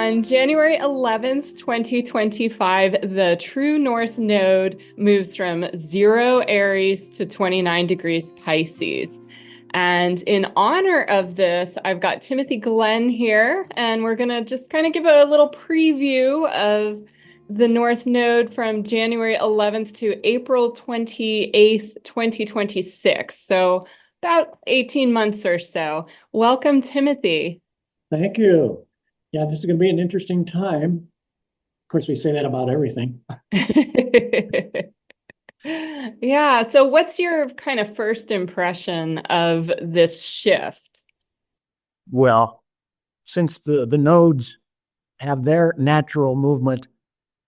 On January 11th, 2025, the true North Node moves from 0 Aries to 29 degrees Pisces. And in honor of this, I've got Timothy Glenn here, and we're going to just kind of give a little preview of the North Node from January 11th to April 28th, 2026. So about 18 months or so. Welcome, Timothy. Thank you. Yeah, this is going to be an interesting time. Of course, we say that about everything. Yeah. So what's your kind of first impression of this shift? Well, since the nodes have their natural movement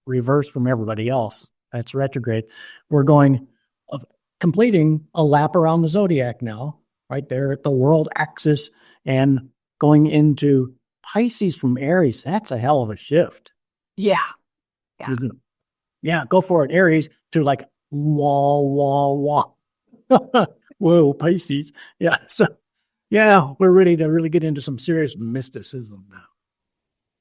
reversed from everybody else, that's retrograde, we're going completing a lap around the zodiac now, right there at the world axis and going into Pisces from Aries. That's a hell of a shift. Yeah. Yeah. Yeah, go for it. Aries to like wah, wah, wah. Whoa, Pisces. Yeah. So yeah, we're ready to really get into some serious mysticism now.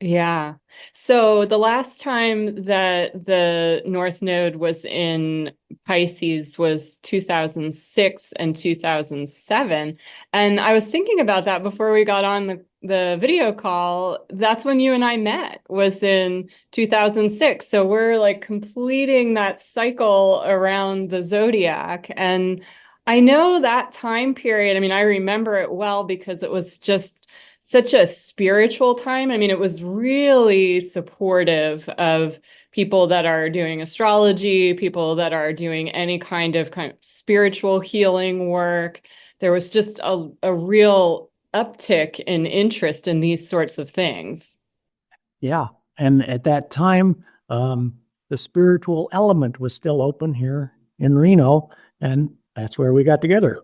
Yeah. So the last time that the North Node was in Pisces was 2006 and 2007. And I was thinking about that before we got on the video call. That's when you and I met, was in 2006. So we're like completing that cycle around the zodiac. And I know that time period. I mean, I remember it well because it was just such a spiritual time. I mean, it was really supportive of people that are doing astrology, people that are doing any kind of spiritual healing work. There was just a real uptick in interest in these sorts of things. Yeah. And at that time, the spiritual element was still open here in Reno, and that's where we got together.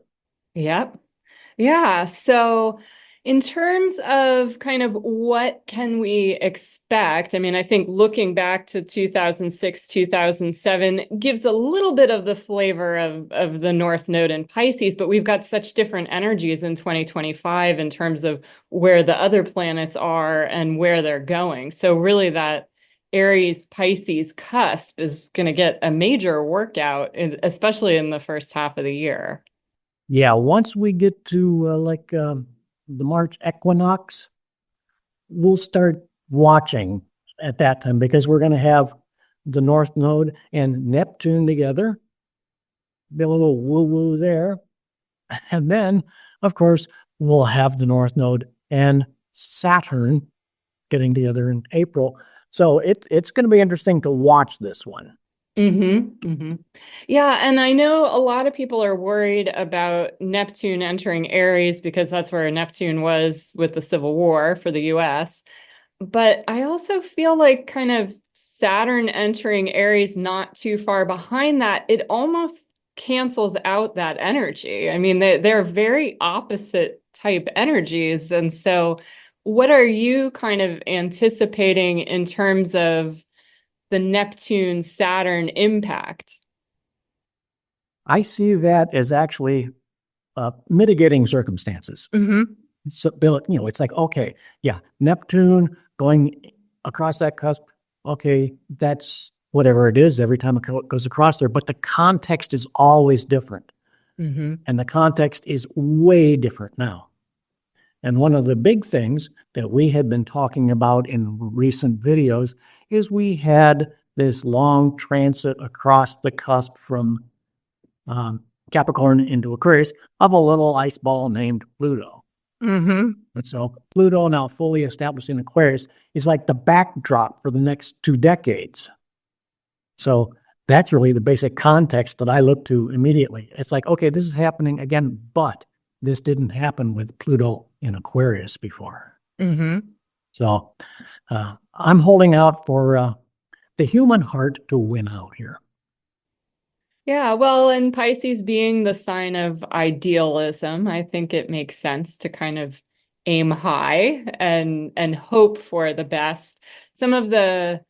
Yep. Yeah. So in terms of kind of what can we expect, I mean, I think looking back to 2006, 2007 gives a little bit of the flavor of the North Node in Pisces, but we've got such different energies in 2025 in terms of where the other planets are and where they're going. So really that Aries Pisces cusp is going to get a major workout, especially in the first half of the year. Yeah, once we get to the March equinox, we'll start watching at that time because we're going to have the North Node and Neptune together. Be a little woo-woo there. And then, of course, we'll have the North Node and Saturn getting together in April. So it's going to be interesting to watch this one. Yeah, and I know a lot of people are worried about Neptune entering Aries because that's where Neptune was with the Civil War for the US. But I also feel like kind of Saturn entering Aries not too far behind that, it almost cancels out that energy. I mean, they're very opposite type energies. And so, what are you kind of anticipating in terms of the Neptune Saturn impact? I see that as actually mitigating circumstances. So, it's like, okay, yeah, Neptune going across that cusp. Okay, that's whatever it is every time it goes across there. But the context is always different. And the context is way different now. And one of the big things that we had been talking about in recent videos is we had this long transit across the cusp from Capricorn into Aquarius of a little ice ball named Pluto. And so Pluto, now fully established in Aquarius, is like the backdrop for the next 2 decades. So that's really the basic context that I look to immediately. It's like, okay, this is happening again, but this didn't happen with Pluto in Aquarius before. So I'm holding out for the human heart to win out here. Yeah, well, and Pisces being the sign of idealism, I think it makes sense to kind of aim high and hope for the best. Some of the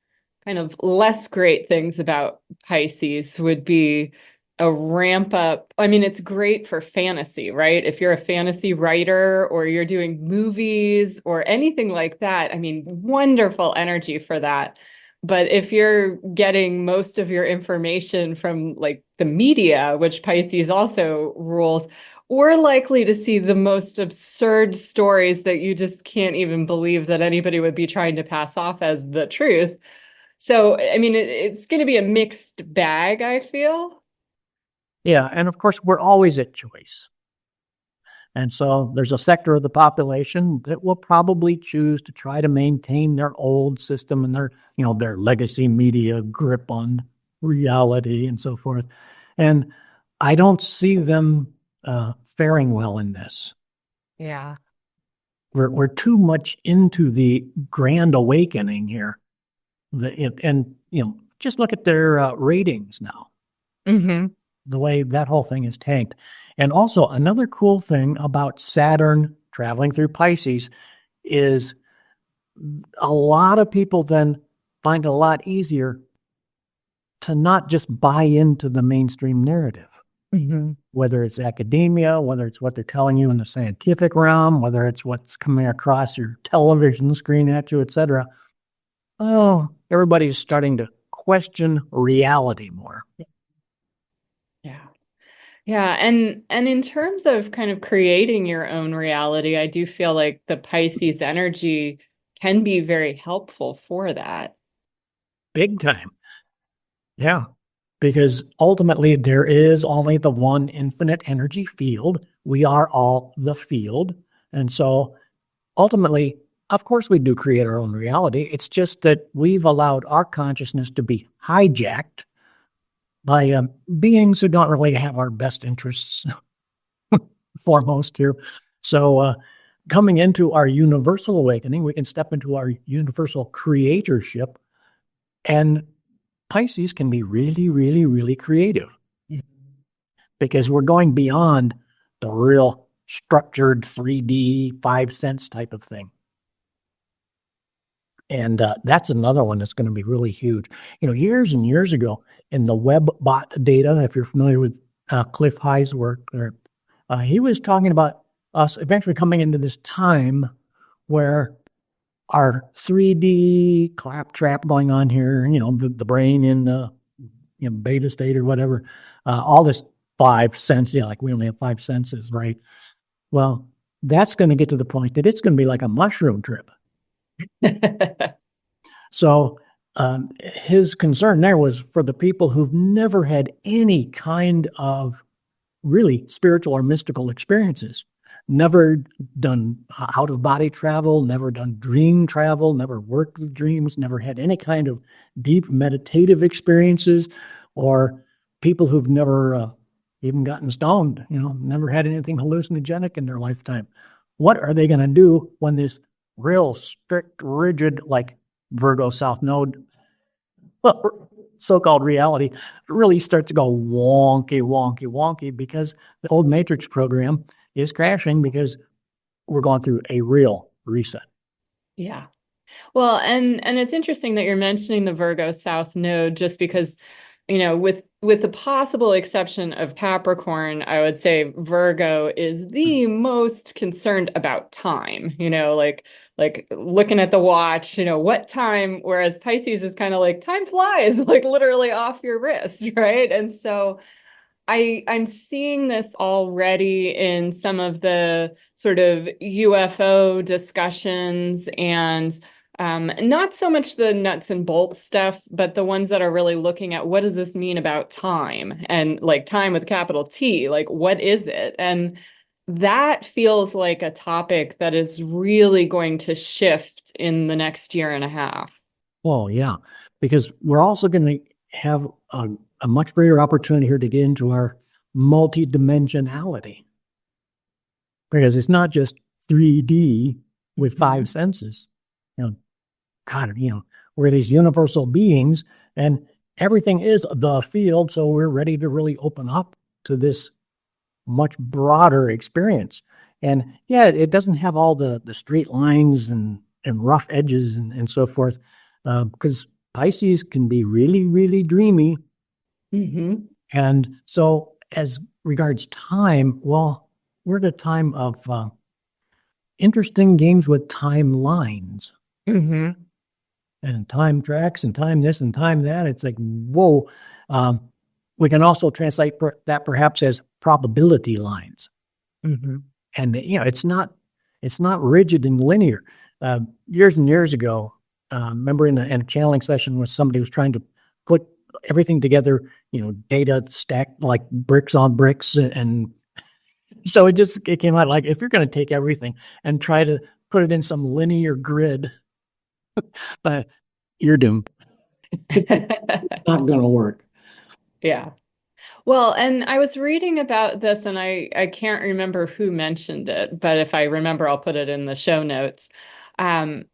kind of less great things about Pisces would be a ramp up. I mean, it's great for fantasy, right? If you're a fantasy writer or you're doing movies or anything like that, I mean, wonderful energy for that. But if you're getting most of your information from like the media, which Pisces also rules, we're likely to see the most absurd stories that you just can't even believe that anybody would be trying to pass off as the truth. So, I mean, it's going to be a mixed bag, I feel. Yeah, and of course, we're always at choice. And so there's a sector of the population that will probably choose to try to maintain their old system and their legacy media grip on reality and so forth. And I don't see them faring well in this. Yeah. We're too much into the grand awakening here. Just look at their ratings now. Mm-hmm. The way that whole thing is tanked. And also, another cool thing about Saturn traveling through Pisces is a lot of people then find it a lot easier to not just buy into the mainstream narrative, whether it's academia, whether it's what they're telling you in the scientific realm, whether it's what's coming across your television screen at you, etc. Oh, everybody's starting to question reality more. Yeah. Yeah, and in terms of kind of creating your own reality, I do feel like the Pisces energy can be very helpful for that. Big time. Yeah. Because ultimately, there is only the one infinite energy field. We are all the field. And so ultimately, of course, we do create our own reality. It's just that we've allowed our consciousness to be hijacked by beings who don't really have our best interests foremost here. So, coming into our universal awakening, we can step into our universal creatorship, and Pisces can be really, really, really creative because we're going beyond the real structured 3D 5 sense type of thing. And that's another one that's going to be really huge. Years and years ago in the WebBot data, if you're familiar with Cliff High's work, he was talking about us eventually coming into this time where our 3D claptrap going on here, the brain in beta state or whatever, all this 5 sense, like we only have 5 senses, right? Well, that's going to get to the point that it's going to be like a mushroom trip. So his concern there was for the people who've never had any kind of really spiritual or mystical experiences, never done out-of-body travel, never done dream travel, never worked with dreams, never had any kind of deep meditative experiences, or people who've never even gotten stoned, never had anything hallucinogenic in their lifetime. What are they going to do when this real strict, rigid, like Virgo South Node, so-called reality really starts to go wonky, wonky, wonky because the old matrix program is crashing because we're going through a real reset. Yeah. Well, and it's interesting that you're mentioning the Virgo South Node just because, with the possible exception of Capricorn, I would say Virgo is the most concerned about time, like looking at the watch, what time, whereas Pisces is kind of like time flies, like literally off your wrist, right? And so I'm seeing this already in some of the sort of UFO discussions and not so much the nuts and bolts stuff, but the ones that are really looking at what does this mean about time and like time with capital T, like what is it? And that feels like a topic that is really going to shift in the next year and a half. Well, yeah, because we're also going to have a much greater opportunity here to get into our multidimensionality. Because it's not just 3D with 5 senses. God, we're these universal beings and everything is the field. So we're ready to really open up to this much broader experience. And yeah, it doesn't have all the straight lines and rough edges and so forth, because Pisces can be really, really dreamy. Mm-hmm. And so as regards time, well, we're at a time of interesting games with timelines and time tracks and time this and time that. It's like, whoa. We can also translate that perhaps as probability lines. And, it's not rigid and linear. Years and years ago, remember in a channeling session where somebody was trying to put everything together, data stacked like bricks on bricks. And so it came out like, if you're going to take everything and try to put it in some linear grid, you're doomed. It's not going to work. Yeah. Well, and I was reading about this and I can't remember who mentioned it, but if I remember, I'll put it in the show notes. The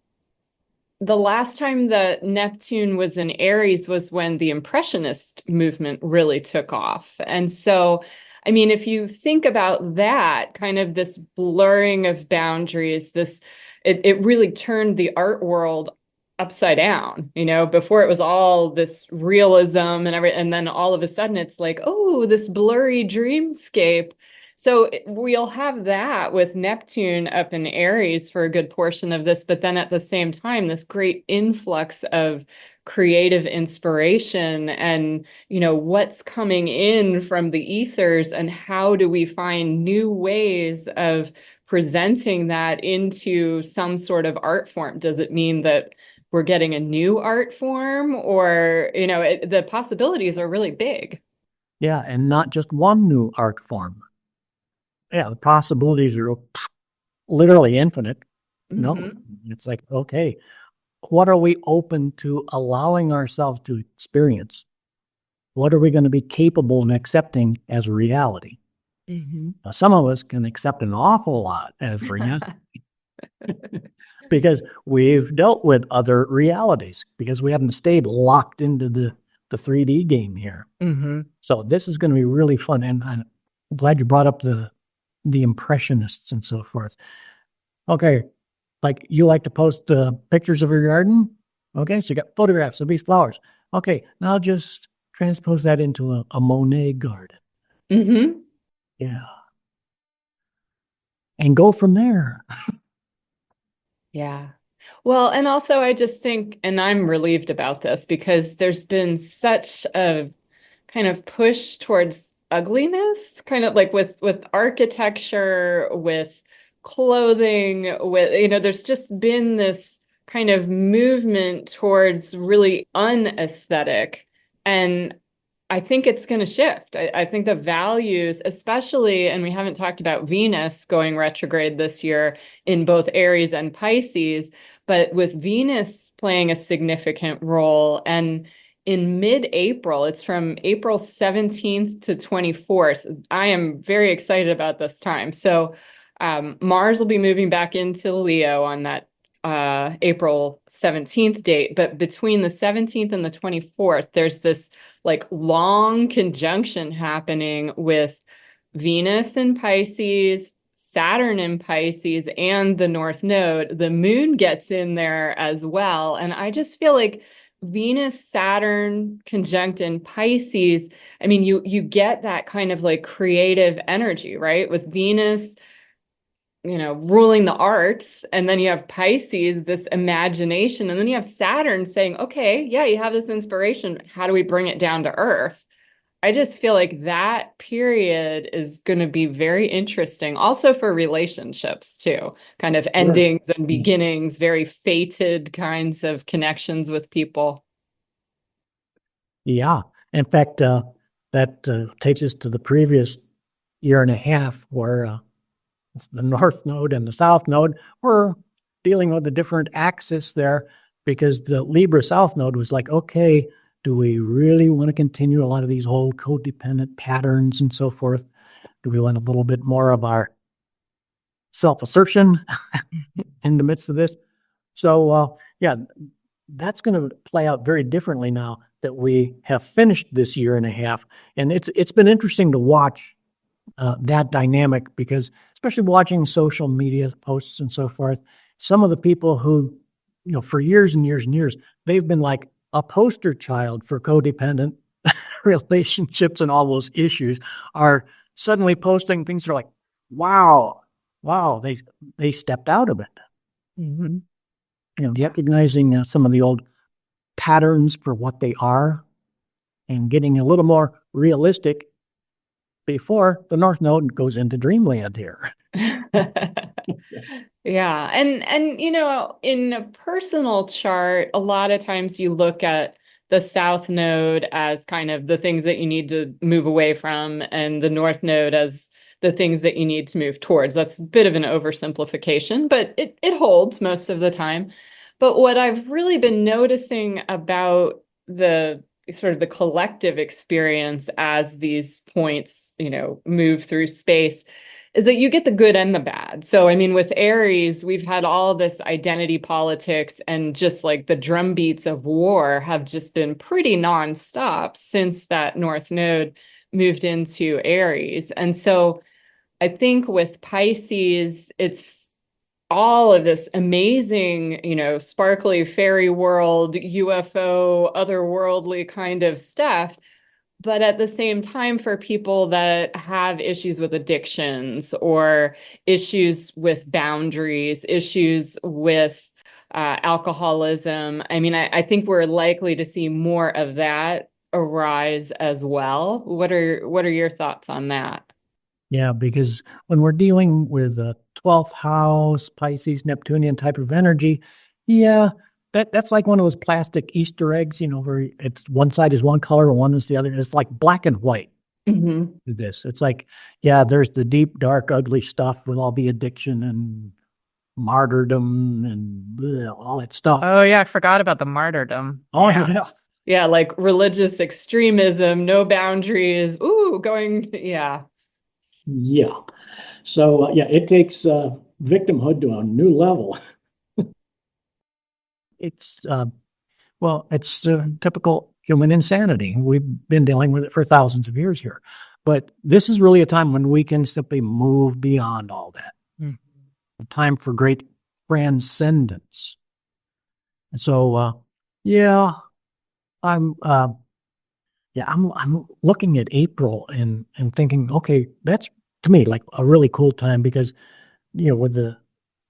last time that Neptune was in Aries was when the Impressionist movement really took off. And so, I mean, if you think about that, kind of this blurring of boundaries, it really turned the art world upside down. Before it was all this realism and then all of a sudden it's like, oh, this blurry dreamscape. So we'll have that with Neptune up in Aries for a good portion of this, but then at the same time, this great influx of creative inspiration and, what's coming in from the ethers and how do we find new ways of presenting that into some sort of art form? Does it mean that we're getting a new art form or, the possibilities are really big. Yeah. And not just one new art form. Yeah, the possibilities are literally infinite. No, it's like, okay, what are we open to allowing ourselves to experience? What are we going to be capable of accepting as reality? Now, some of us can accept an awful lot as reality because we've dealt with other realities, because we haven't stayed locked into the 3D game here. So this is going to be really fun. And I'm glad you brought up the Impressionists and so forth. Okay, like you like to post pictures of your garden? Okay, so you got photographs of these flowers. Okay, now just transpose that into a Monet garden. Yeah. And go from there. Yeah. Well, and also I just think, and I'm relieved about this because there's been such a kind of push towards ugliness, kind of like with architecture, with clothing, with, there's just been this kind of movement towards really unaesthetic. And I think it's going to shift. I think the values, especially, and we haven't talked about Venus going retrograde this year in both Aries and Pisces, but with Venus playing a significant role. And in mid-April, it's from April 17th to 24th. I am very excited about this time. So Mars will be moving back into Leo on that April 17th date. But between the 17th and the 24th, there's this like long conjunction happening with Venus in Pisces, Saturn in Pisces, and the North Node. The moon gets in there as well. And I just feel like Venus, Saturn conjunct in Pisces, I mean, you get that kind of like creative energy, right? With Venus, ruling the arts, and then you have Pisces, this imagination, and then you have Saturn saying, okay, yeah, you have this inspiration. How do we bring it down to earth? I just feel like that period is going to be very interesting, also for relationships too, kind of endings and beginnings, very fated kinds of connections with people. Yeah. In fact, that takes us to the previous year and a half where the North Node and the South Node were dealing with a different axis there, because the Libra South Node was like, okay, do we really want to continue a lot of these old codependent patterns and so forth? Do we want a little bit more of our self-assertion in the midst of this? So, yeah, that's going to play out very differently now that we have finished this year and a half. And it's been interesting to watch that dynamic, because especially watching social media posts and so forth, some of the people who, for years and years and years, they've been like a poster child for codependent relationships and all those issues are suddenly posting things that are like, wow, they stepped out of it. Mm-hmm. Recognizing some of the old patterns for what they are and getting a little more realistic before the North Node goes into dreamland here. Yeah. And in a personal chart, a lot of times you look at the South Node as kind of the things that you need to move away from, and the North Node as the things that you need to move towards. That's a bit of an oversimplification, but it holds most of the time. But what I've really been noticing about the sort of the collective experience as these points, move through space is that you get the good and the bad. So, I mean, with Aries, we've had all this identity politics, and just like the drumbeats of war have just been pretty nonstop since that North Node moved into Aries. And so I think with Pisces, it's all of this amazing, sparkly fairy world, UFO, otherworldly kind of stuff. But at the same time, for people that have issues with addictions or issues with boundaries, issues with alcoholism, I mean, I think we're likely to see more of that arise as well. What are your thoughts on that? Yeah, because when we're dealing with a 12th house, Pisces, Neptunian type of energy, yeah, that's like one of those plastic Easter eggs, where it's one side is one color and one is the other. It's like black and white. Mm-hmm. It's like, yeah, there's the deep, dark, ugly stuff with all the addiction and martyrdom and all that stuff. Oh, yeah, I forgot about the martyrdom. Oh, yeah. Yeah, like religious extremism, no boundaries. Ooh, yeah. Yeah. So, it takes victimhood to a new level. It's typical human insanity. We've been dealing with it for thousands of years here. But this is really a time when we can simply move beyond all that. A time for great transcendence. And so, I'm looking at April and thinking, okay, that's to me like a really cool time because, with the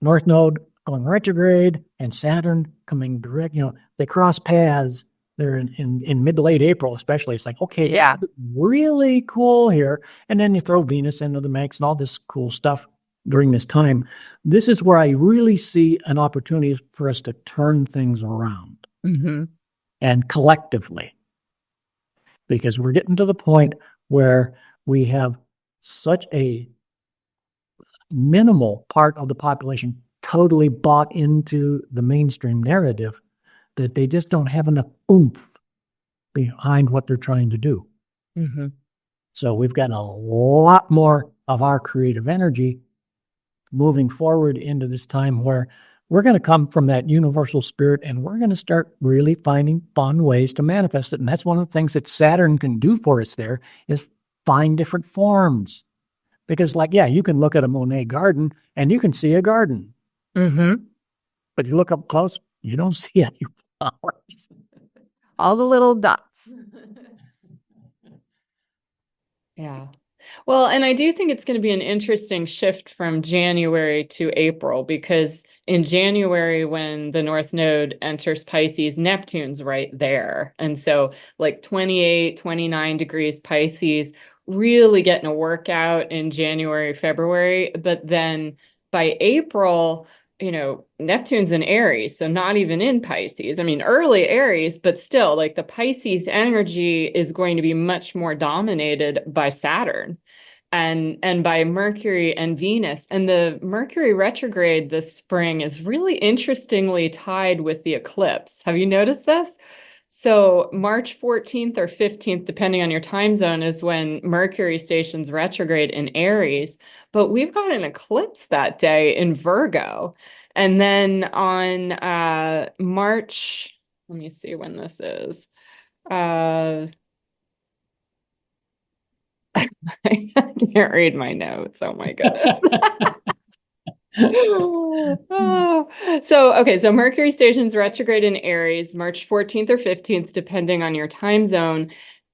North Node going retrograde and Saturn coming direct, they cross paths there in mid to late April, especially. It's like, okay, Yeah. really cool here. And then you throw Venus into the mix and all this cool stuff during this time. This is where I really see an opportunity for us to turn things around and collectively, because we're getting to the point where we have such a minimal part of the population totally bought into the mainstream narrative that they just don't have enough oomph behind what they're trying to do. So we've got a lot more of our creative energy moving forward into this time where we're going to come from that universal spirit and we're going to start really finding fun ways to manifest it. And that's one of the things that Saturn can do for us there is find different forms. Because you can look at a Monet garden and you can see a garden. But you look up close, you don't see any flowers. All the little dots. Yeah. Well, and I do think it's going to be an interesting shift from January to April, because in January, when the North Node enters Pisces, Neptune's right there. And so like 28, 29 degrees Pisces, really getting a workout in January, February. But then by April, Neptune's in Aries, so not even in Pisces. I mean, early Aries, but still, like the Pisces energy is going to be much more dominated by Saturn and by Mercury and Venus. And the Mercury retrograde this spring is really interestingly tied with the eclipse. Have you noticed this? So March 14th or 15th, depending on your time zone, is when Mercury stations retrograde in Aries. But we've got an eclipse that day in Virgo. And then on March, let me see when this is. I can't read my notes. Oh my goodness. So Mercury stations retrograde in Aries, March 14th or 15th, depending on your time zone.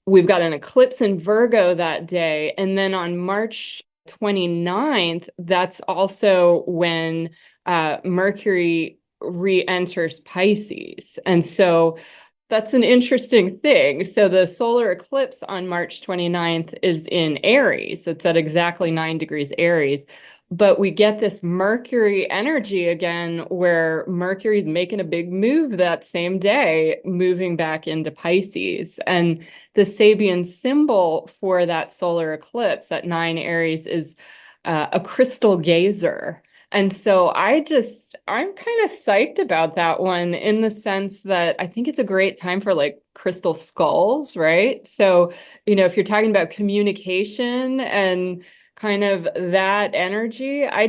we've got an eclipse in Virgo that day. And then on March 29th, that's also when Mercury re-enters Pisces. And so that's an interesting thing. So the solar eclipse on March 29th is in Aries. It's at exactly 9 degrees Aries. But we get this Mercury energy again, where Mercury's making a big move that same day, moving back into Pisces. And the Sabian symbol for that solar eclipse at 9 Aries is a crystal gazer. And so I'm kind of psyched about that one in the sense that I think it's a great time for like crystal skulls, right? So, if you're talking about communication and kind of that energy, I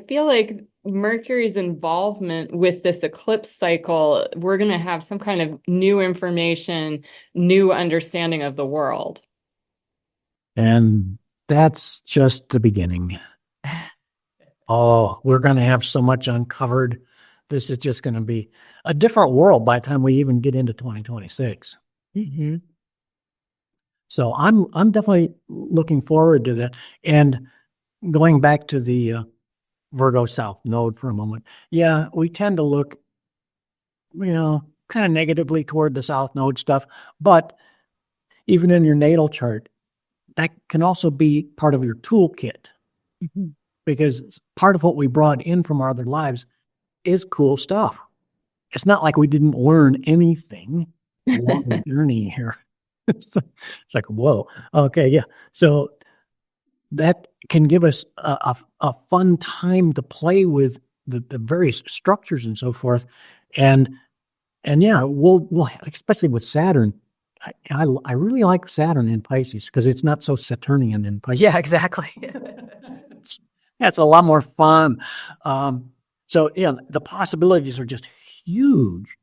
feel like Mercury's involvement with this eclipse cycle, we're going to have some kind of new information, new understanding of the world. And that's just the beginning. Oh, we're going to have so much uncovered. This is just going to be a different world by the time we even get into 2026. Mm-hmm. So I'm definitely looking forward to that. And going back to the Virgo South Node for a moment, yeah, we tend to look, kind of negatively toward the South Node stuff. But even in your natal chart, that can also be part of your toolkit. Mm-hmm. Because part of what we brought in from our other lives is cool stuff. It's not like we didn't learn anything along the journey here. It's like, whoa, okay, yeah. So that can give us a fun time to play with the various structures and so forth. And yeah, we'll especially with Saturn. I really like Saturn in Pisces because it's not so Saturnian in Pisces. Yeah, exactly. It's a lot more fun. So yeah, the possibilities are just huge.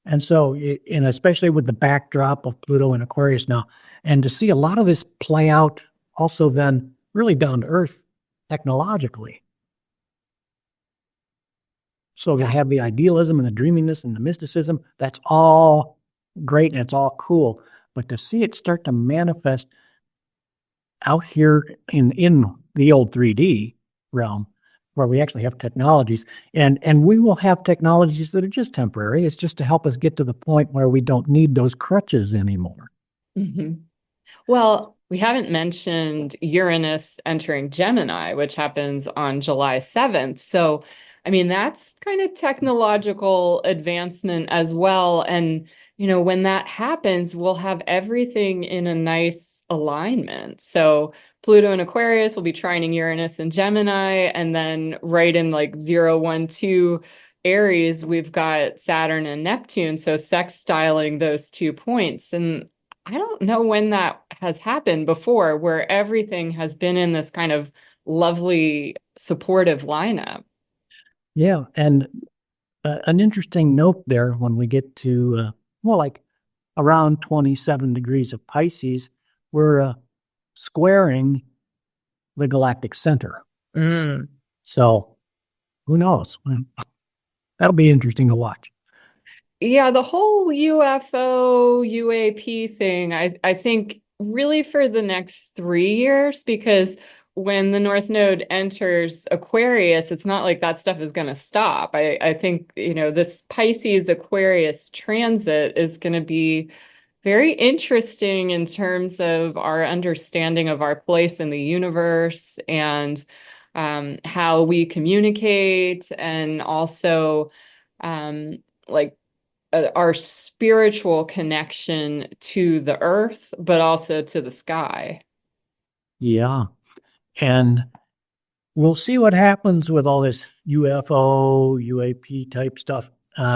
And so, and especially with the backdrop of Pluto and Aquarius now, and to see a lot of this play out also then really down to earth technologically. So to have the idealism and the dreaminess and the mysticism, that's all great and it's all cool. But to see it start to manifest out here in the old 3D realm, where we actually have technologies, and we will have technologies that are just temporary. It's just to help us get to the point where we don't need those crutches anymore. Mm-hmm. Well, we haven't mentioned Uranus entering Gemini, which happens on July 7th. So, I mean, that's kind of technological advancement as well. And, when that happens, we'll have everything in a nice alignment. So Pluto and Aquarius will be trining Uranus and Gemini, and then right in like 0, 1, 2 Aries, we've got Saturn and Neptune. So sextiling those 2 points. And I don't know when that has happened before, where everything has been in this kind of lovely, supportive lineup. Yeah. And an interesting note there when we get to, like around 27 degrees of Pisces, we're squaring the galactic center. Mm. So who knows? That'll be interesting to watch. Yeah, the whole UFO, UAP thing, I think really for the next 3 years, because when the North Node enters Aquarius, it's not like that stuff is going to stop. I think, this Pisces Aquarius transit is going to be very interesting in terms of our understanding of our place in the universe and how we communicate, and also like our spiritual connection to the earth, but also to the sky. Yeah. And we'll see what happens with all this UFO, UAP type stuff.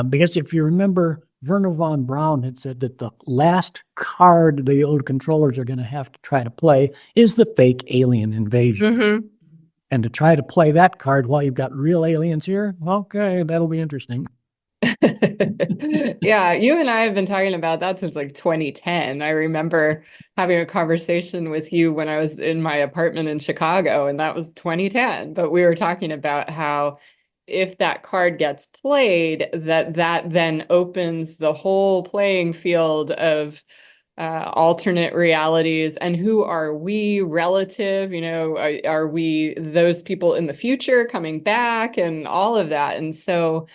Because if you remember, Werner von Braun had said that the last card the old controllers are going to have to try to play is the fake alien invasion. Mm-hmm. And to try to play that card while you've got real aliens here, okay, that'll be interesting. Yeah, you and I have been talking about that since like 2010. I remember having a conversation with you when I was in my apartment in Chicago, and that was 2010. But we were talking about how if that card gets played, that then opens the whole playing field of alternate realities, and who are we relative? Are we those people in the future coming back and all of that? And so,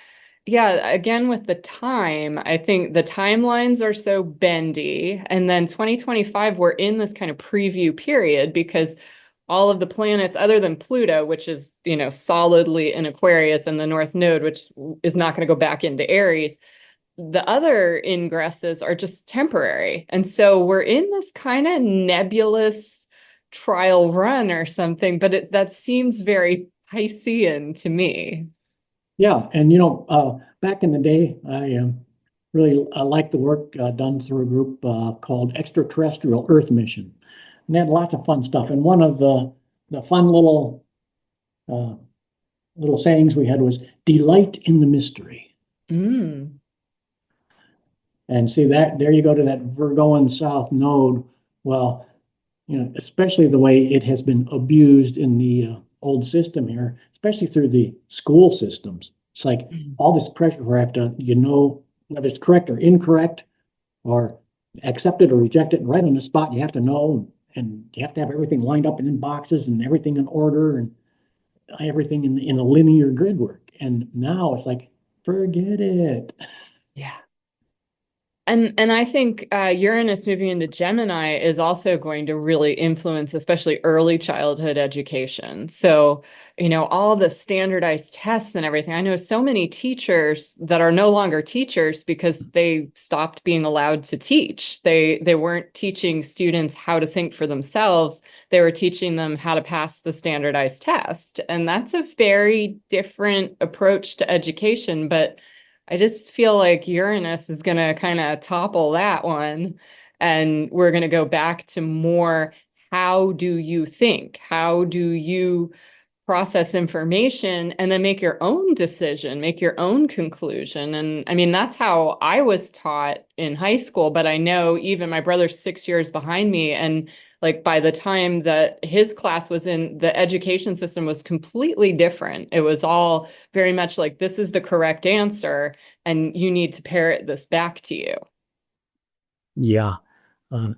yeah, again, with the time, I think the timelines are so bendy. And then 2025, we're in this kind of preview period because all of the planets, other than Pluto, which is, solidly in Aquarius, and the North Node, which is not going to go back into Aries, the other ingresses are just temporary. And so we're in this kind of nebulous trial run or something, but that seems very Piscean to me. Yeah, and back in the day, I really liked the work done through a group called Extraterrestrial Earth Mission, and they had lots of fun stuff. And one of the fun uh, little sayings we had was "delight in the mystery." Mm. And see that there you go to that Virgoan South Node. Well, especially the way it has been abused in the old system here, especially through the school systems. It's like all this pressure where I have to, whether it's correct or incorrect, or accepted or rejected, and right on the spot, you have to know, and you have to have everything lined up and in boxes and everything in order and everything in a linear grid work. And now it's like, forget it. Yeah. And I think Uranus moving into Gemini is also going to really influence, especially early childhood education. So, all the standardized tests and everything. I know so many teachers that are no longer teachers because they stopped being allowed to teach. They weren't teaching students how to think for themselves. They were teaching them how to pass the standardized test. And that's a very different approach to education, but I just feel like Uranus is going to kind of topple that one. And we're going to go back to more, how do you think? How do you process information and then make your own decision, make your own conclusion? And I mean, that's how I was taught in high school. But I know even my brother's 6 years behind me. And like by the time that his class was in, the education system was completely different. It was all very much like, this is the correct answer, and you need to parrot this back to you. Yeah.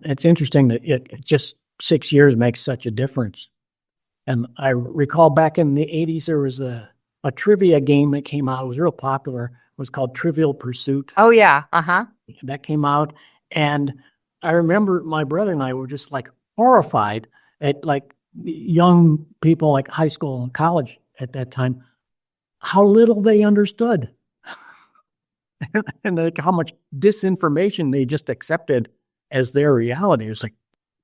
It's interesting that it just 6 years makes such a difference. And I recall back in the 80s, there was a trivia game that came out. It was real popular. It was called Trivial Pursuit. Oh, yeah. Uh-huh. That came out. And I remember my brother and I were just like horrified at like young people, like high school and college at that time, how little they understood and like how much disinformation they just accepted as their reality. It was like,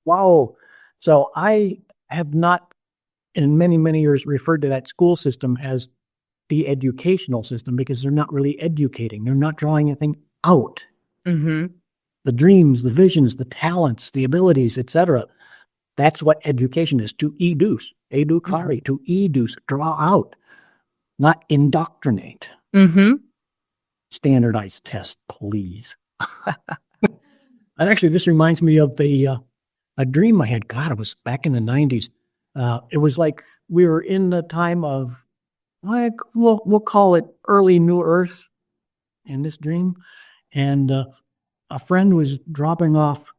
wow. So I have not in many, many years referred to that school system as the educational system because they're not really educating. They're not drawing anything out. Mm-hmm. The dreams, the visions, the talents, the abilities, etc. That's what education is, to educe, educare, to educe, draw out, not indoctrinate. Mm-hmm. Standardized test, please. And actually, this reminds me of a dream I had. God, it was back in the 90s. It was like we were in the time of, like, we'll call it early New Earth in this dream. And a friend was dropping off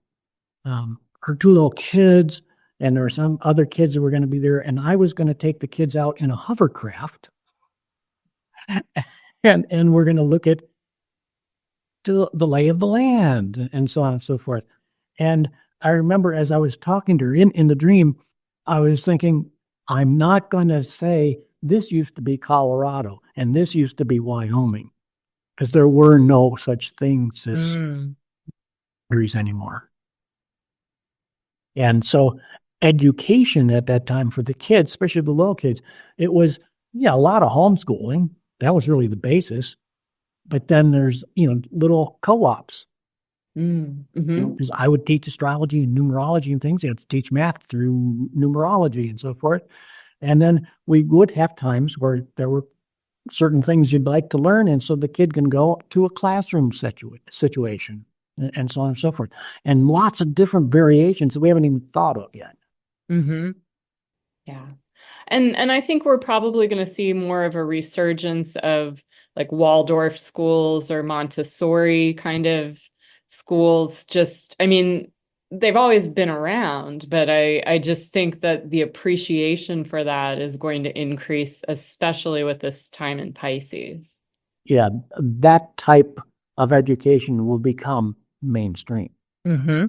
her two little kids, and there were some other kids that were going to be there. And I was going to take the kids out in a hovercraft. And we're going to look at the lay of the land and so on and so forth. And I remember as I was talking to her in the dream, I was thinking, I'm not going to say this used to be Colorado and this used to be Wyoming, because there were no such things as boundaries anymore. And so education at that time for the kids, especially the little kids, it was, a lot of homeschooling. That was really the basis. But then there's, little co-ops. Because I would teach astrology and numerology and things. You have to teach math through numerology and so forth. And then we would have times where there were certain things you'd like to learn. And so the kid can go to a classroom situation and so on and so forth. And lots of different variations that we haven't even thought of yet. Mm-hmm. Yeah. And I think we're probably going to see more of a resurgence of like Waldorf schools or Montessori kind of schools just, I mean, they've always been around, but I just think that the appreciation for that is going to increase, especially with this time in Pisces. Yeah, that type of education will become mainstream. Mm-hmm.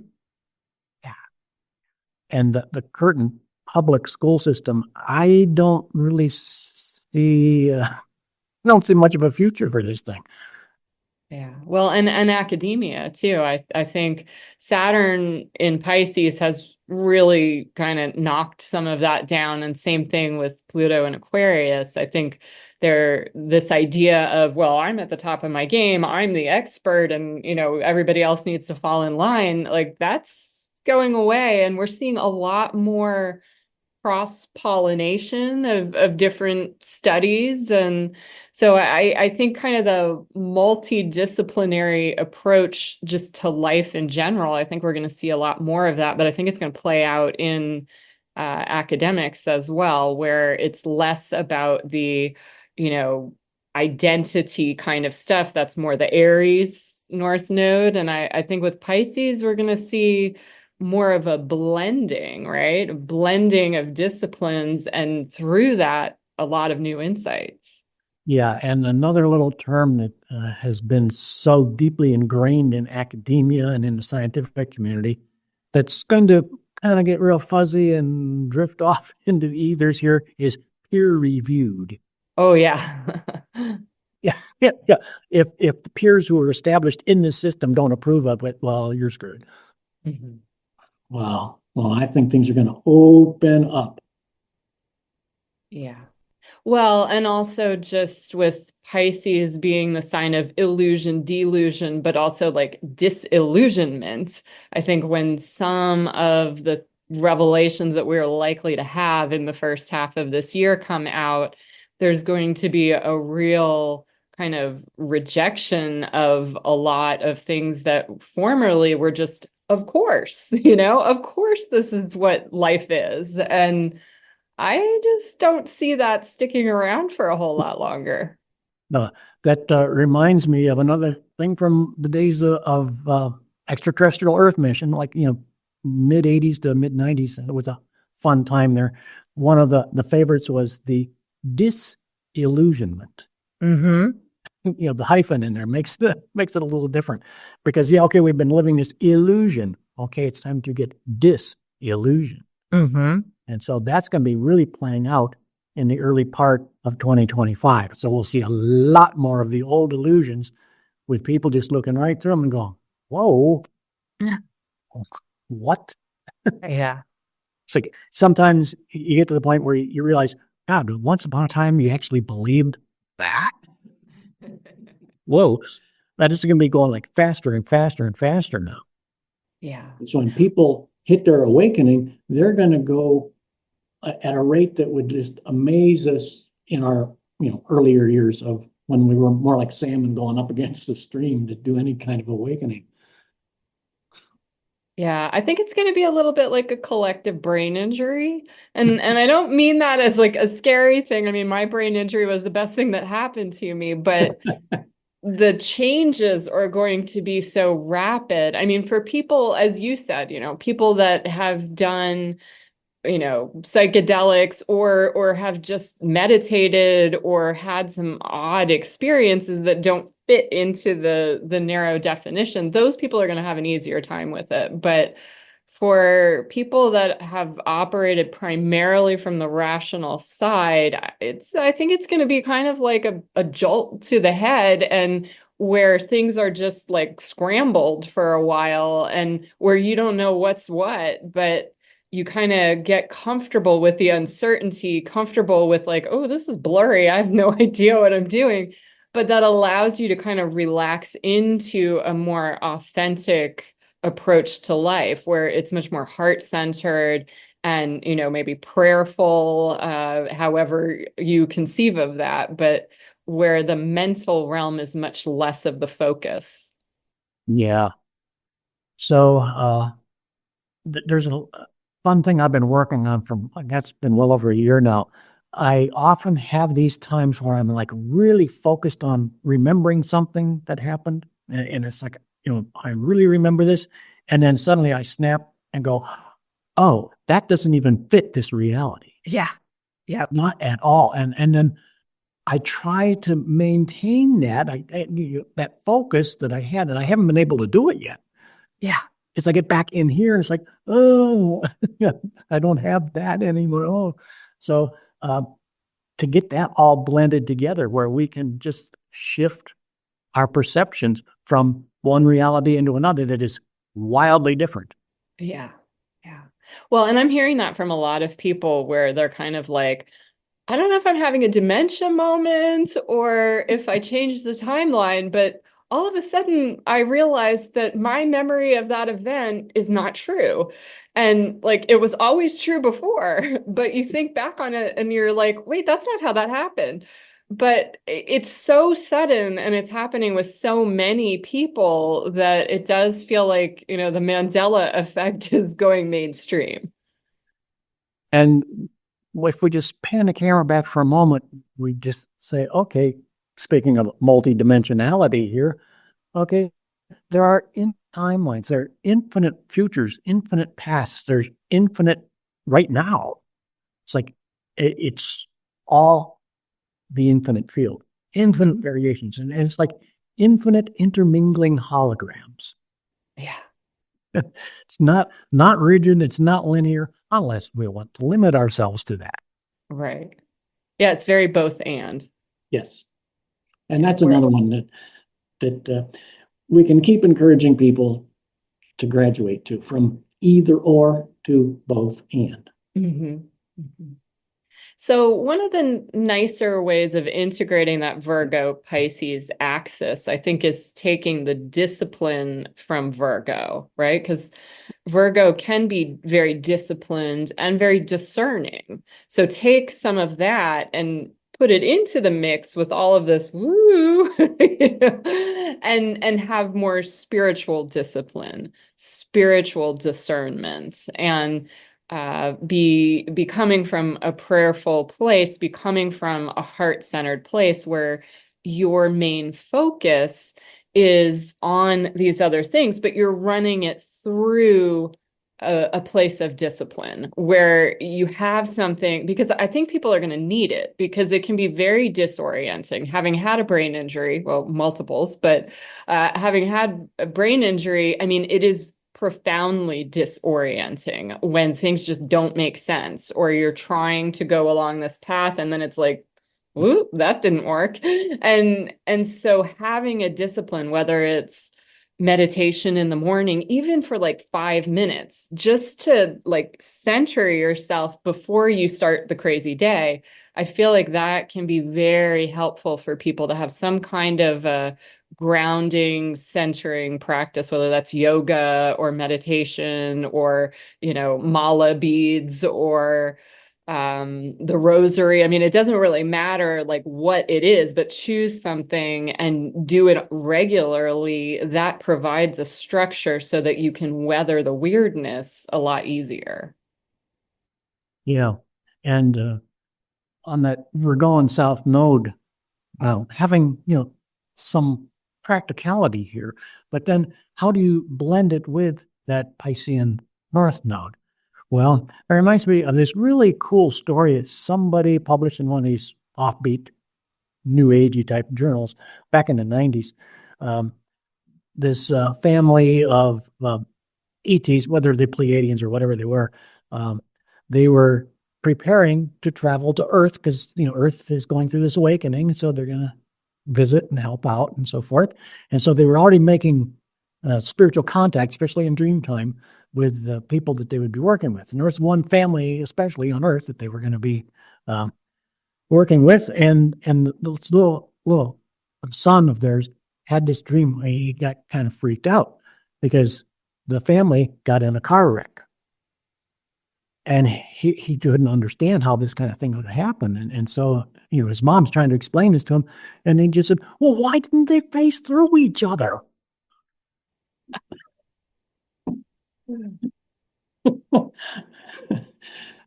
And the current public school system, I don't really see, I don't see much of a future for this thing. Yeah. Well, and academia too. I think Saturn in Pisces has really kind of knocked some of that down, and same thing with Pluto and Aquarius. I think this idea of, well, I'm at the top of my game, I'm the expert, and everybody else needs to fall in line. Like that's going away, and we're seeing a lot more cross-pollination of different studies. And so I think kind of the multidisciplinary approach just to life in general, I think we're going to see a lot more of that, but I think it's going to play out in academics as well, where it's less about the, identity kind of stuff. That's more the Aries North Node. And I think with Pisces, we're going to see more of a blending, right? A blending of disciplines, and through that, a lot of new insights. Yeah, and another little term that has been so deeply ingrained in academia and in the scientific community that's going to kind of get real fuzzy and drift off into the ethers here is peer-reviewed. Oh, yeah. Yeah. If the peers who are established in this system don't approve of it, well, you're screwed. Mm-hmm. Wow. Well, I think things are going to open up. Yeah. Well, and also just with Pisces being the sign of illusion, delusion, but also like disillusionment, I think when some of the revelations that we're likely to have in the first half of this year come out, there's going to be a real kind of rejection of a lot of things that formerly were just, of course, of course, this is what life is. And I just don't see that sticking around for a whole lot longer. No, that reminds me of another thing from the days of extraterrestrial Earth mission, like, mid 80s to mid 90s. It was a fun time there. One of the favorites was the disillusionment. Mm-hmm. The hyphen in there makes it a little different because, okay, we've been living this illusion. Okay, it's time to get disillusion. Mm-hmm. And so that's going to be really playing out in the early part of 2025. So we'll see a lot more of the old illusions with people just looking right through them and going, whoa, what? Yeah. It's like sometimes you get to the point where you realize, God, once upon a time you actually believed that? Whoa, that is going to be going like faster and faster and faster now. Yeah. So when people hit their awakening, they're going to go at a rate that would just amaze us in our, earlier years of when we were more like salmon going up against the stream to do any kind of awakening. Yeah, I think it's going to be a little bit like a collective brain injury. And I don't mean that as like a scary thing. I mean, my brain injury was the best thing that happened to me, but the changes are going to be so rapid. I mean, for people, as you said, people that have done psychedelics or have just meditated or had some odd experiences that don't fit into the narrow definition, those people are going to have an easier time with it. But for people that have operated primarily from the rational side, I think it's going to be kind of like a jolt to the head, and where things are just like scrambled for a while and where you don't know what's what, but you kind of get comfortable with the uncertainty, comfortable with like, oh, this is blurry. I have no idea what I'm doing. But that allows you to kind of relax into a more authentic approach to life where it's much more heart-centered and, maybe prayerful, however you conceive of that, but where the mental realm is much less of the focus. Yeah. So there's a fun thing I've been working on that's been well over a year now. I often have these times where I'm like really focused on remembering something that happened. And it's like I really remember this. And then suddenly I snap and go, oh, that doesn't even fit this reality. Yeah. Yeah. Not at all. And then I try to maintain that, that focus that I had, and I haven't been able to do it yet. Yeah. As I get back in here, and it's like, oh, I don't have that anymore. Oh, so to get that all blended together where we can just shift our perceptions from one reality into another that is wildly different. Yeah. Yeah. Well, and I'm hearing that from a lot of people where they're kind of like, I don't know if I'm having a dementia moment or if I change the timeline, but all of a sudden I realized that my memory of that event is not true. And like it was always true before, but you think back on it and you're like, wait, that's not how that happened. But it's so sudden and it's happening with so many people that it does feel like, the Mandela effect is going mainstream. And if we just pan the camera back for a moment, we just say, okay, speaking of multidimensionality here, okay, there are timelines, there are infinite futures, infinite pasts, there's infinite right now. It's like, it's all the infinite field, infinite variations. And it's like infinite intermingling holograms. Yeah. It's not rigid, it's not linear, unless we want to limit ourselves to that. Right. Yeah, it's very both and. Yes. And that's another one that we can keep encouraging people to graduate to, from either or to both and. Mm-hmm. Mm-hmm. So one of the nicer ways of integrating that Virgo Pisces axis, I think, is taking the discipline from Virgo, right? Because Virgo can be very disciplined and very discerning. So take some of that and put it into the mix with all of this woo, and have more spiritual discipline, spiritual discernment, and be coming from a prayerful place, be coming from a heart-centered place where your main focus is on these other things, but you're running it through a place of discipline where you have something, because I think people are going to need it because it can be very disorienting. Having had a brain injury, well, multiples, but having had a brain injury, I mean, it is profoundly disorienting when things just don't make sense, or you're trying to go along this path and then it's like, whoop, that didn't work. And so having a discipline, whether it's meditation in the morning, even for like 5 minutes, just to like center yourself before you start the crazy day, I feel like that can be very helpful for people to have some kind of a grounding, centering practice, whether that's yoga or meditation or, mala beads or the rosary. I mean, it doesn't really matter like what it is, but choose something and do it regularly. That provides a structure so that you can weather the weirdness a lot easier. Yeah. And on that Virgo South Node, having, some practicality here, but then how do you blend it with that Piscean North Node? Well, it reminds me of this really cool story that somebody published in one of these offbeat, new agey type journals back in the 90s. This family of ETs, whether they're Pleiadians or whatever they were preparing to travel to Earth because, Earth is going through this awakening. So they're going to visit and help out and so forth. And so they were already making spiritual contact, especially in dream time, with the people that they would be working with. And there was one family, especially on Earth, that they were going to be working with. And this little son of theirs had this dream where he got kind of freaked out because the family got in a car wreck. And he couldn't understand how this kind of thing would happen. And so, his mom's trying to explain this to him. And he just said, well, why didn't they face through each other?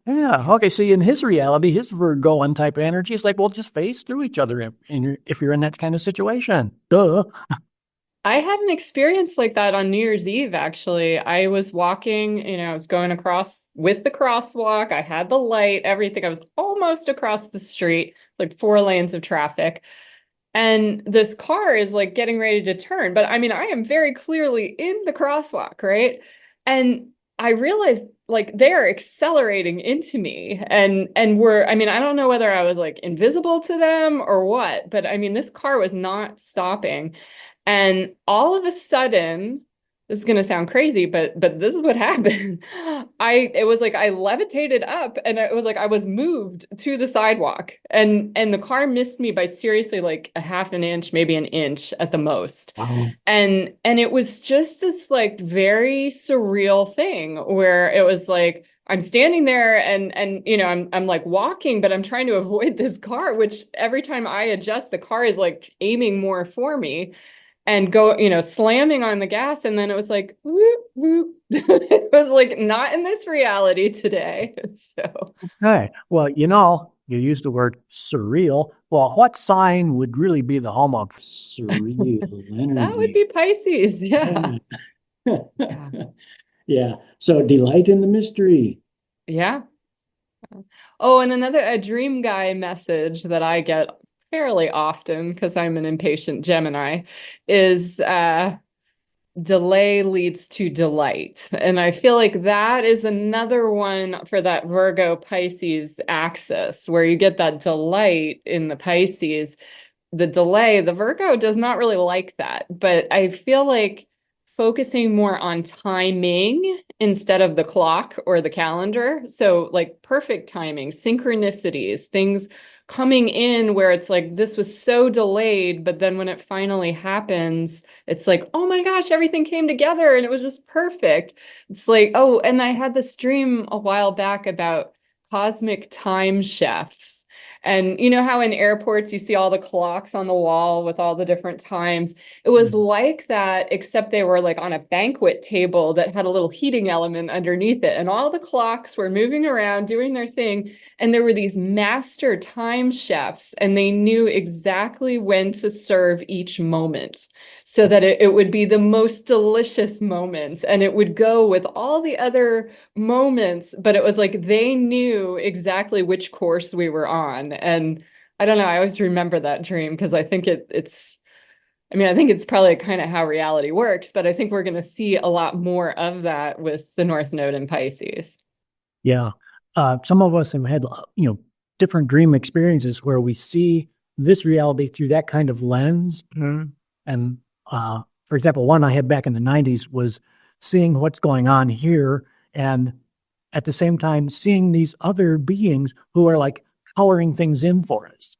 Yeah. Okay. See, in his reality, his Virgoan type of energy is like, well, just face through each other if you're in that kind of situation. Duh. I had an experience like that on New Year's Eve, actually. I was walking, I was going across with the crosswalk. I had the light, everything. I was almost across the street, like 4 lanes of traffic. And this car is like getting ready to turn. But I mean, I am very clearly in the crosswalk, right? And I realized like they are accelerating into me and we're, I mean, I don't know whether I was like invisible to them or what, but I mean, this car was not stopping. And all of a sudden, this is going to sound crazy, but this is what happened. It was like I levitated up and it was like I was moved to the sidewalk and the car missed me by seriously like a half an inch, maybe an inch at the most. Wow. And it was just this like very surreal thing where it was like I'm standing there and I'm like walking, but I'm trying to avoid this car, which every time I adjust, the car is like aiming more for me and go, slamming on the gas. And then it was like, whoop, whoop. It was like not in this reality today. So Okay. Well, you used the word surreal. Well, what sign would really be the home of surreal that would energy? be Pisces. Yeah. Yeah. Yeah. Yeah. So delight in the mystery. Yeah. Oh, and a dream guy message that I get fairly often because I'm an impatient Gemini is delay leads to delight. And I feel like that is another one for that Virgo Pisces axis where you get that delight in the Pisces. The delay, the Virgo does not really like that, but I feel like focusing more on timing instead of the clock or the calendar. So, like perfect timing, synchronicities, things coming in where it's like this was so delayed, but then when it finally happens, it's like, oh my gosh, everything came together and it was just perfect. It's like, oh, and I had this dream a while back about cosmic time chefs. And you know how in airports you see all the clocks on the wall with all the different times? It was like that, except they were like on a banquet table that had a little heating element underneath it. And all the clocks were moving around, doing their thing. And there were these master time chefs, and they knew exactly when to serve each moment so that it would be the most delicious moment. And it would go with all the other moments, but it was like they knew exactly which course we were on. And I don't know, I always remember that dream because I think I think it's probably kind of how reality works, but I think we're going to see a lot more of that with the North Node in Pisces. Yeah. Some of us have had, different dream experiences where we see this reality through that kind of lens. Mm-hmm. And for example, one I had back in the 90s was seeing what's going on here and at the same time seeing these other beings who are like coloring things in for us.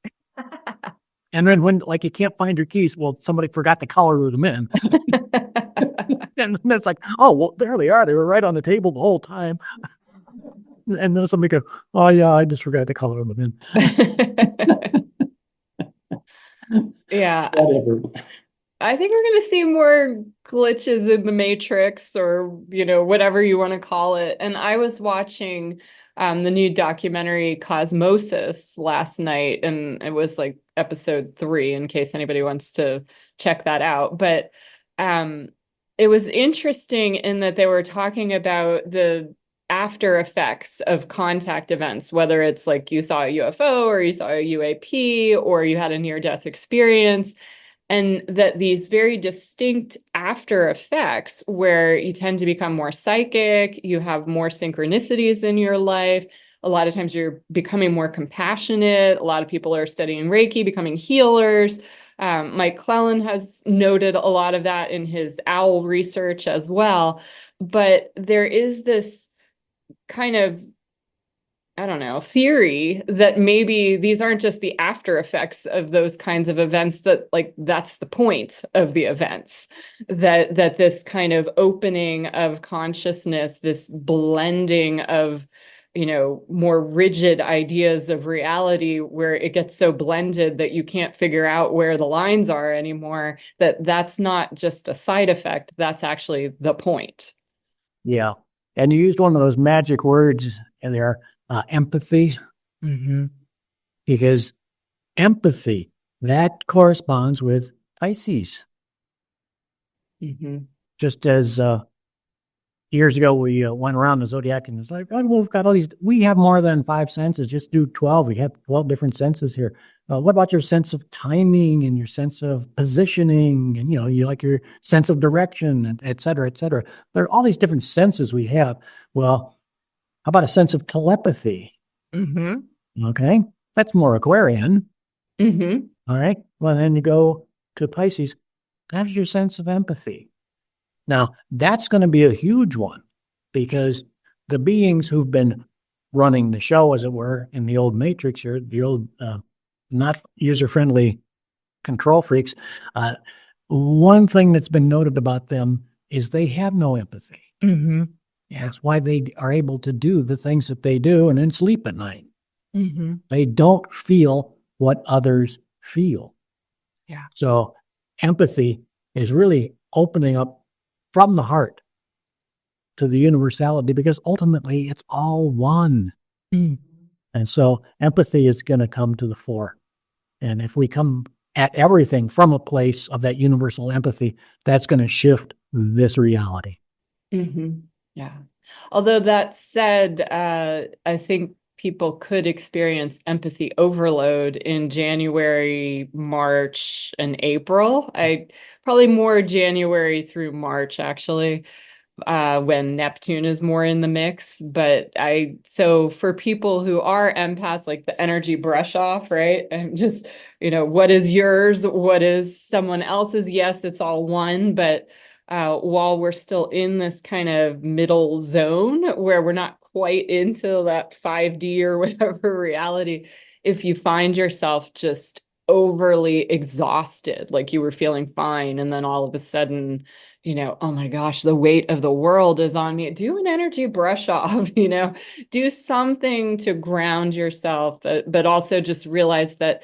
And then when like you can't find your keys, well, somebody forgot to color them in. And then it's like, oh, well, there they are. They were right on the table the whole time. And then somebody go, oh yeah, I just forgot to color them in. Yeah. Whatever. I think we're going to see more glitches in the Matrix or, whatever you want to call it. And I was watching the new documentary Cosmosis last night, and it was like episode 3 in case anybody wants to check that out. But it was interesting in that they were talking about the after effects of contact events, whether it's like you saw a UFO or you saw a UAP or you had a near-death experience. And that these very distinct after effects where you tend to become more psychic, you have more synchronicities in your life. A lot of times you're becoming more compassionate. A lot of people are studying Reiki, becoming healers. Mike Clellan has noted a lot of that in his owl research as well. But there is this kind of I don't know, theory that maybe these aren't just the after effects of those kinds of events, that like that's the point of the events, that this kind of opening of consciousness, this blending of, more rigid ideas of reality where it gets so blended that you can't figure out where the lines are anymore, that's not just a side effect, that's actually the point. Yeah. And you used one of those magic words in there, empathy, Mm-hmm. because empathy, that corresponds with Pisces. Mm-hmm. Just as years ago, we went around the zodiac and it's like, oh, well, we've got all these, we have more than five senses, just do 12. We have 12 different senses here. What about your sense of timing and your sense of positioning and, you like your sense of direction, and et cetera, et cetera. There are all these different senses we have. Well, how about a sense of telepathy? Mm-hmm. Okay. That's more Aquarian. Mm-hmm. All right. Well, then you go to Pisces. That's your sense of empathy. Now, that's going to be a huge one because the beings who've been running the show, as it were, in the old matrix here, the old not user-friendly control freaks, one thing that's been noted about them is they have no empathy. Mm-hmm. That's why they are able to do the things that they do and then sleep at night. Mm-hmm. They don't feel what others feel. Yeah. So empathy is really opening up from the heart to the universality because ultimately it's all one. Mm. And so empathy is going to come to the fore. And if we come at everything from a place of that universal empathy, that's going to shift this reality. Mm-hmm. Yeah. Although that said, I think people could experience empathy overload in January, March, and April. Probably more January through March, actually, when Neptune is more in the mix. So for people who are empaths, like the energy brush off, right? And just, what is yours? What is someone else's? Yes, it's all one, but while we're still in this kind of middle zone where we're not quite into that 5D or whatever reality, if you find yourself just overly exhausted, like you were feeling fine, and then all of a sudden, oh my gosh, the weight of the world is on me. Do an energy brush off, do something to ground yourself, but also just realize that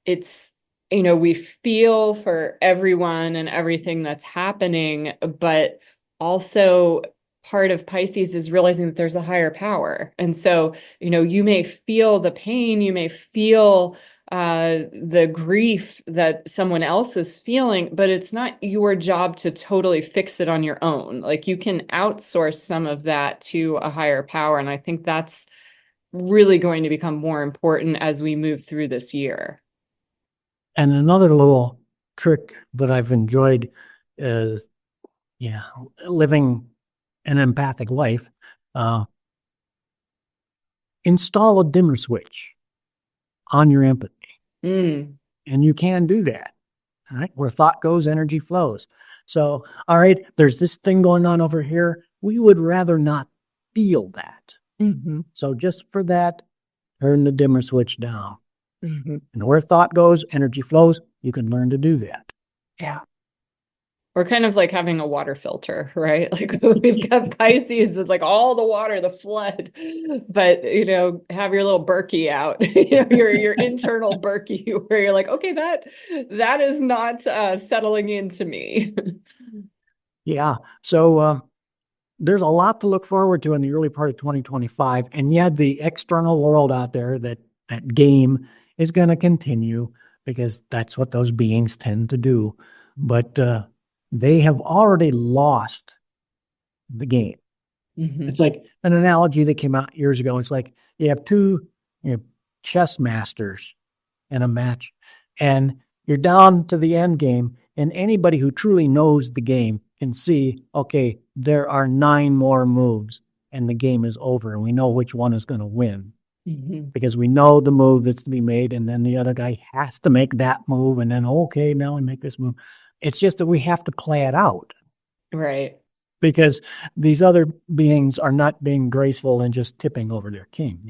it's, we feel for everyone and everything that's happening, but also part of Pisces is realizing that there's a higher power. And so, you may feel the pain, you may feel the grief that someone else is feeling, but it's not your job to totally fix it on your own. Like you can outsource some of that to a higher power. And I think that's really going to become more important as we move through this year. And another little trick that I've enjoyed is, living an empathic life. Install a dimmer switch on your empathy. Mm. And you can do that. All right. Where thought goes, energy flows. So, all right, there's this thing going on over here. We would rather not feel that. Mm-hmm. So just for that, turn the dimmer switch down. Mm-hmm. And where thought goes, energy flows. You can learn to do that. Yeah. We're kind of like having a water filter, right? Like we've got Pisces, it's like all the water, the flood, but have your little Berkey out, your internal Berkey, where you're like, okay, that is not settling into me. Yeah. So there's a lot to look forward to in the early part of 2025. And yet the external world out there, that game is going to continue because that's what those beings tend to do. But they have already lost the game. Mm-hmm. It's like an analogy that came out years ago. It's like you have two chess masters in a match, and you're down to the end game, and anybody who truly knows the game can see, okay, there are 9 more moves, and the game is over, and we know which one is going to win. Mm-hmm. Because we know the move that's to be made, and then the other guy has to make that move, and then, okay, now we make this move. It's just that we have to play it out. Right. Because these other beings are not being graceful and just tipping over their king,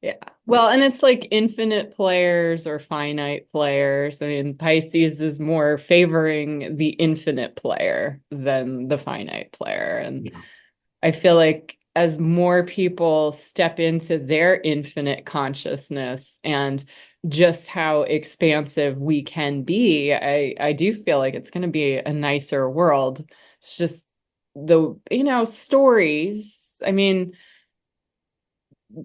Yeah. Well, and it's like infinite players or finite players. I mean, Pisces is more favoring the infinite player than the finite player. And I feel like as more people step into their infinite consciousness and just how expansive we can be, I do feel like it's going to be a nicer world. It's just the, stories. I mean,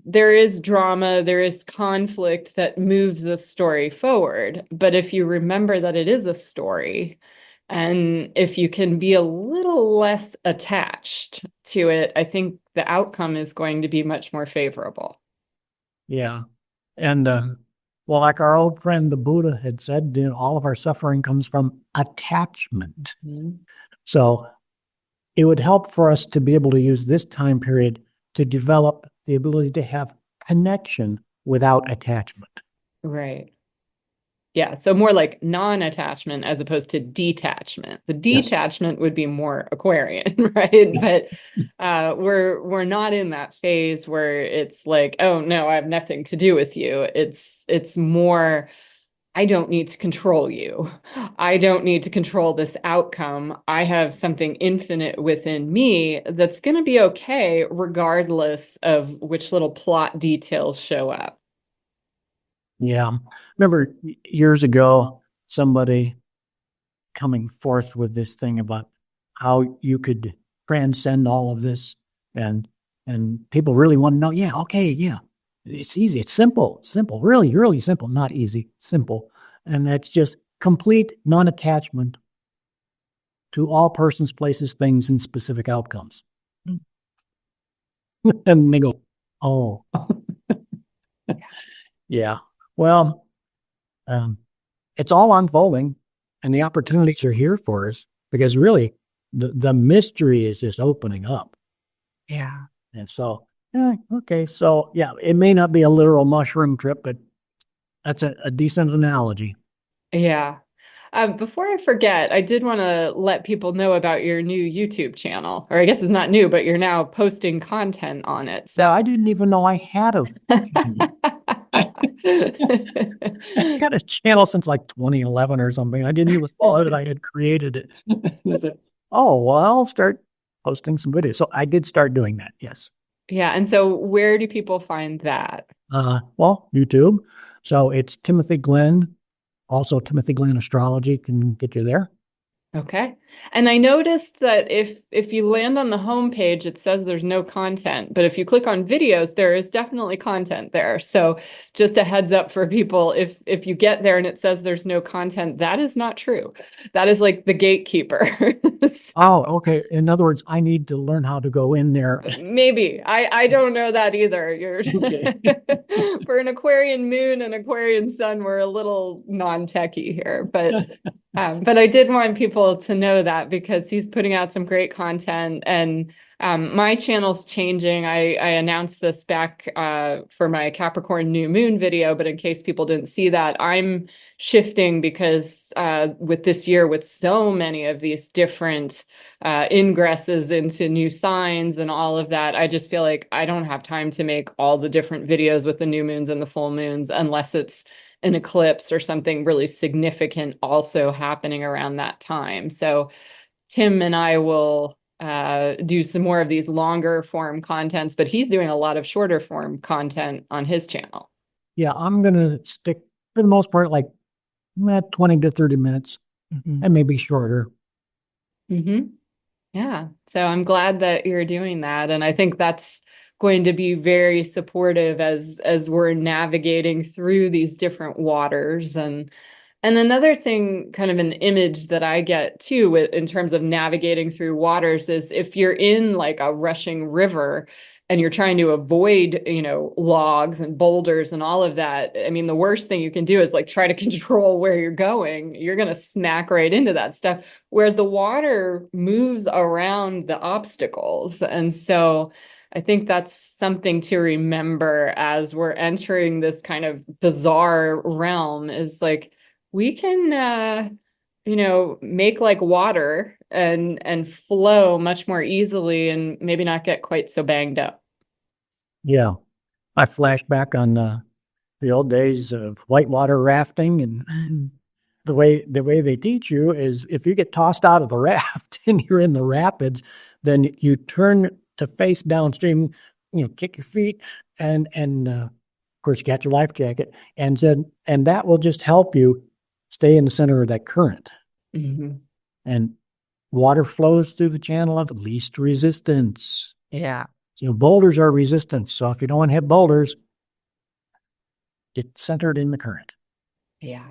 there is drama, there is conflict that moves the story forward. But if you remember that it is a story, And if you can be a little less attached to it, I think the outcome is going to be much more favorable. Yeah. And well, like our old friend the Buddha had said, all of our suffering comes from attachment. Mm-hmm. So it would help for us to be able to use this time period to develop the ability to have connection without attachment. Right. Yeah, so more like non-attachment as opposed to detachment. The Yes. detachment would be more Aquarian, right? Yeah. But we're not in that phase where it's like, oh no, I have nothing to do with you. It's more, I don't need to control you. I don't need to control this outcome. I have something infinite within me that's going to be okay regardless of which little plot details show up. Yeah. Remember years ago, somebody coming forth with this thing about how you could transcend all of this, and people really want to know, yeah, okay, yeah. It's easy. It's simple, really, really simple, not easy, simple. And that's just complete non-attachment to all persons, places, things, and specific outcomes. And they go, oh, yeah. Well, it's all unfolding, and the opportunities are here for us because really the mystery is just opening up. Yeah. And so, okay. So, yeah, it may not be a literal mushroom trip, but that's a decent analogy. Yeah. Before I forget, I did want to let people know about your new YouTube channel, or I guess it's not new, but you're now posting content on it. Yeah, So I didn't even know I had a I got a channel since like 2011 or something. I didn't even follow it. I had created it. I said, oh, well, I'll start posting some videos. So I did start doing that. Yes. Yeah. And so where do people find that? Well, YouTube. So it's Timothy Glenn. Also, Timothy Glenn Astrology can get you there. Okay. And I noticed that if you land on the home page, it says there's no content, but if you click on videos, there is definitely content there. So just a heads up for people, if you get there and it says there's no content, that is not true. That is like the gatekeeper. Oh, okay. In other words, I need to learn how to go in there. Maybe. I don't know that either. You're Okay. for an Aquarian moon and Aquarian sun, we're a little non-techie here, but I did want people to know that because he's putting out some great content, and my channel's changing. I announced this back for my Capricorn new moon video, but in case people didn't see that, I'm shifting because with this year, with so many of these different ingresses into new signs and all of that, I just feel like I don't have time to make all the different videos with the new moons and the full moons unless it's an eclipse or something really significant also happening around that time. So Tim and I will do some more of these longer form contents, but he's doing a lot of shorter form content on his channel. Yeah, I'm going to stick for the most part, like 20 to 30 minutes and maybe shorter. Mm-hmm. Yeah. So I'm glad that you're doing that. And I think that's going to be very supportive as we're navigating through these different waters. And another thing, kind of an image that I get too, in terms of navigating through waters, is if you're in like a rushing river and you're trying to avoid, logs and boulders and all of that. I mean, the worst thing you can do is like try to control where you're going. You're going to smack right into that stuff. Whereas the water moves around the obstacles. And so I think that's something to remember as we're entering this kind of bizarre realm, is like, we can make like water and flow much more easily and maybe not get quite so banged up. Yeah. I flash back on the old days of whitewater rafting, and the way they teach you is if you get tossed out of the raft and you're in the rapids, then you turn to face downstream, kick your feet, and of course you got your life jacket, and that will just help you stay in the center of that current. Mm-hmm. And water flows through the channel of least resistance. Yeah. Boulders are resistance. So if you don't want to hit boulders, get centered in the current. Yeah.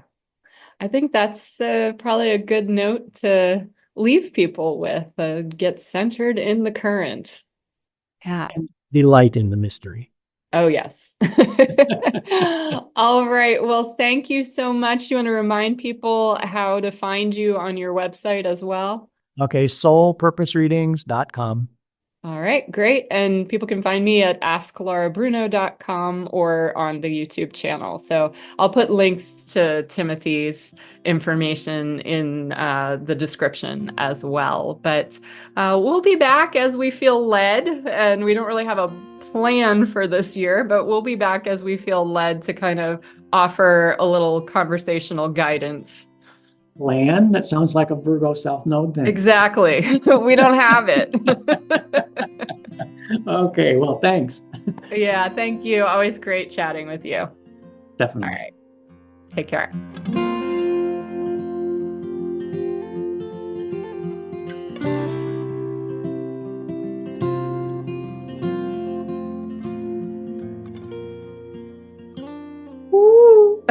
I think that's probably a good note to leave people with, get centered in the current. Yeah. Delight in the mystery. Oh, yes. All right. Well, thank you so much. You want to remind people how to find you on your website as well? Okay, soulpurposereadings.com. All right, great. And people can find me at asklarabruno.com or on the YouTube channel. So I'll put links to Timothy's information in the description as well. But we'll be back as we feel led, and we don't really have a plan for this year, but we'll be back as we feel led to kind of offer a little conversational guidance. Plan? That sounds like a Virgo South Node thing. Exactly. We don't have it. Okay, well, thanks. Yeah, thank you. Always great chatting with you. All Definitely. right. Take care. Woo.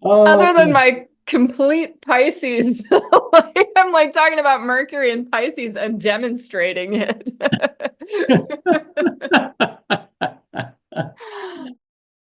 Other than my complete Pisces, I'm like talking about Mercury and Pisces and demonstrating it.